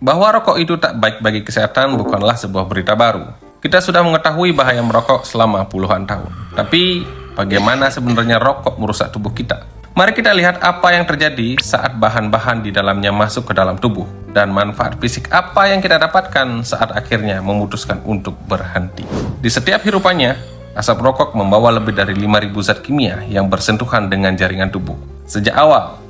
Bahwa rokok itu tak baik bagi kesehatan bukanlah sebuah berita baru. Kita sudah mengetahui bahaya merokok selama puluhan tahun. Tapi, bagaimana sebenarnya rokok merusak tubuh kita? Mari kita lihat apa yang terjadi saat bahan-bahan di dalamnya masuk ke dalam tubuh, dan manfaat fisik apa yang kita dapatkan saat akhirnya memutuskan untuk berhenti. Di setiap hirupannya, asap rokok membawa lebih dari 5.000 zat kimia yang bersentuhan dengan jaringan tubuh. Sejak awal,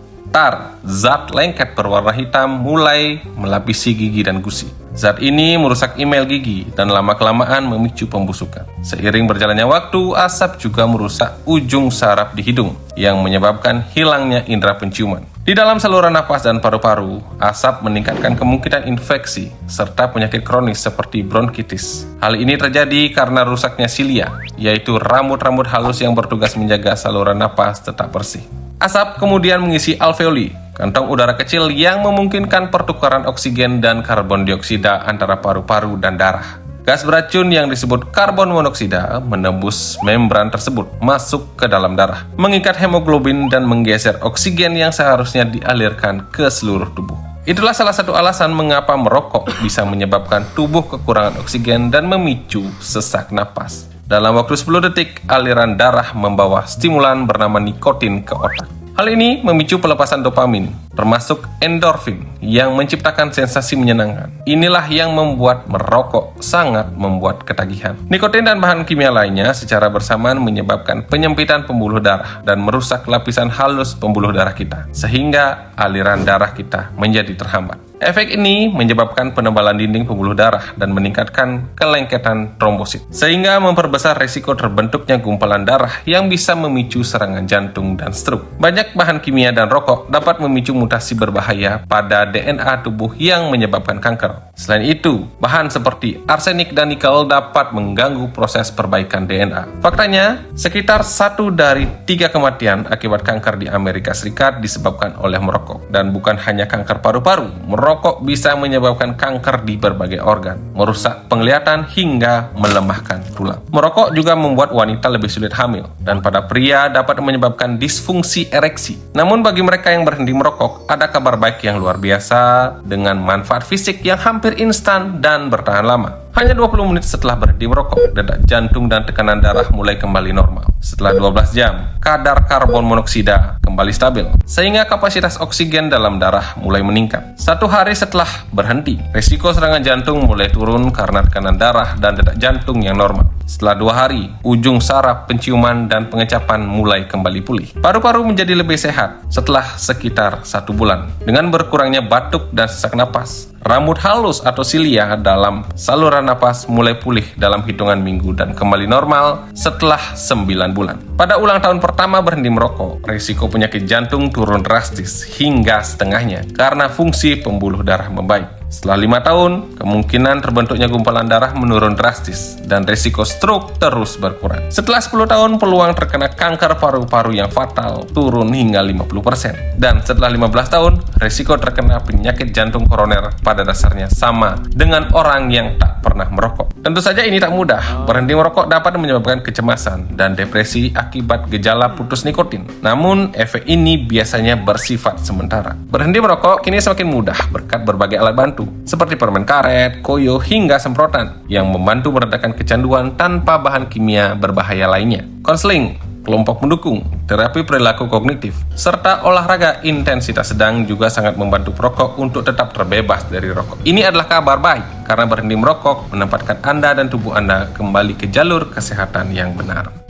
zat lengket berwarna hitam mulai melapisi gigi dan gusi. Zat ini merusak email gigi dan lama-kelamaan memicu pembusukan. Seiring berjalannya waktu, asap juga merusak ujung saraf di hidung yang menyebabkan hilangnya indera penciuman. Di dalam saluran napas dan paru-paru, asap meningkatkan kemungkinan infeksi serta penyakit kronis seperti bronkitis. Hal ini terjadi karena rusaknya silia, yaitu rambut-rambut halus yang bertugas menjaga saluran napas tetap bersih. Asap kemudian mengisi alveoli, kantong udara kecil yang memungkinkan pertukaran oksigen dan karbon dioksida antara paru-paru dan darah. Gas beracun yang disebut karbon monoksida menembus membran tersebut masuk ke dalam darah, mengikat hemoglobin dan menggeser oksigen yang seharusnya dialirkan ke seluruh tubuh. Itulah salah satu alasan mengapa merokok bisa menyebabkan tubuh kekurangan oksigen dan memicu sesak napas. Dalam waktu 10 detik, aliran darah membawa stimulan bernama nikotin ke otak. Hal ini memicu pelepasan dopamin, termasuk endorfin, yang menciptakan sensasi menyenangkan. Inilah yang membuat merokok sangat membuat ketagihan. Nikotin dan bahan kimia lainnya secara bersamaan menyebabkan penyempitan pembuluh darah dan merusak lapisan halus pembuluh darah kita, sehingga aliran darah kita menjadi terhambat. Efek ini menyebabkan penebalan dinding pembuluh darah dan meningkatkan kelengketan trombosit, sehingga memperbesar risiko terbentuknya gumpalan darah yang bisa memicu serangan jantung dan stroke. Banyak bahan kimia dan rokok dapat memicu mutasi berbahaya pada DNA tubuh yang menyebabkan kanker. Selain itu, bahan seperti arsenik dan nikel dapat mengganggu proses perbaikan DNA. Faktanya, sekitar 1 dari 3 kematian akibat kanker di Amerika Serikat disebabkan oleh merokok. Dan bukan hanya kanker paru-paru, merokok bisa menyebabkan kanker di berbagai organ, merusak penglihatan hingga melemahkan tulang. Merokok juga membuat wanita lebih sulit hamil, dan pada pria dapat menyebabkan disfungsi ereksi. Namun bagi mereka yang berhenti merokok, ada kabar baik yang luar biasa dengan manfaat fisik yang hampir instan dan bertahan lama. Hanya 20 menit setelah berhenti merokok, detak jantung dan tekanan darah mulai kembali normal. Setelah 12 jam, kadar karbon monoksida kembali stabil, sehingga kapasitas oksigen dalam darah mulai meningkat. 1 hari setelah berhenti, risiko serangan jantung mulai turun karena tekanan darah dan detak jantung yang normal. Setelah 2 hari, ujung saraf, penciuman, dan pengecapan mulai kembali pulih. Paru-paru menjadi lebih sehat setelah sekitar 1 bulan. Dengan berkurangnya batuk dan sesak napas, rambut halus atau silia dalam saluran napas mulai pulih dalam hitungan minggu dan kembali normal setelah 9 bulan. Pada ulang tahun pertama berhenti merokok, risiko penyakit jantung turun drastis hingga setengahnya karena fungsi pembuluh darah membaik. Setelah 5 tahun, kemungkinan terbentuknya gumpalan darah menurun drastis dan risiko stroke terus berkurang. Setelah 10 tahun, peluang terkena kanker paru-paru yang fatal turun hingga 50%. Dan setelah 15 tahun, risiko terkena penyakit jantung koroner pada dasarnya sama dengan orang yang tak pernah merokok. Tentu saja ini tak mudah. Berhenti merokok dapat menyebabkan kecemasan dan depresi akibat gejala putus nikotin. Namun, efek ini biasanya bersifat sementara. Berhenti merokok kini semakin mudah berkat berbagai alat bantu, seperti permen karet, koyo, hingga semprotan yang membantu meredakan kecanduan tanpa bahan kimia berbahaya lainnya. Konseling, kelompok mendukung, terapi perilaku kognitif, serta olahraga intensitas sedang juga sangat membantu perokok untuk tetap terbebas dari rokok. Ini adalah kabar baik, karena berhenti merokok menempatkan Anda dan tubuh Anda kembali ke jalur kesehatan yang benar.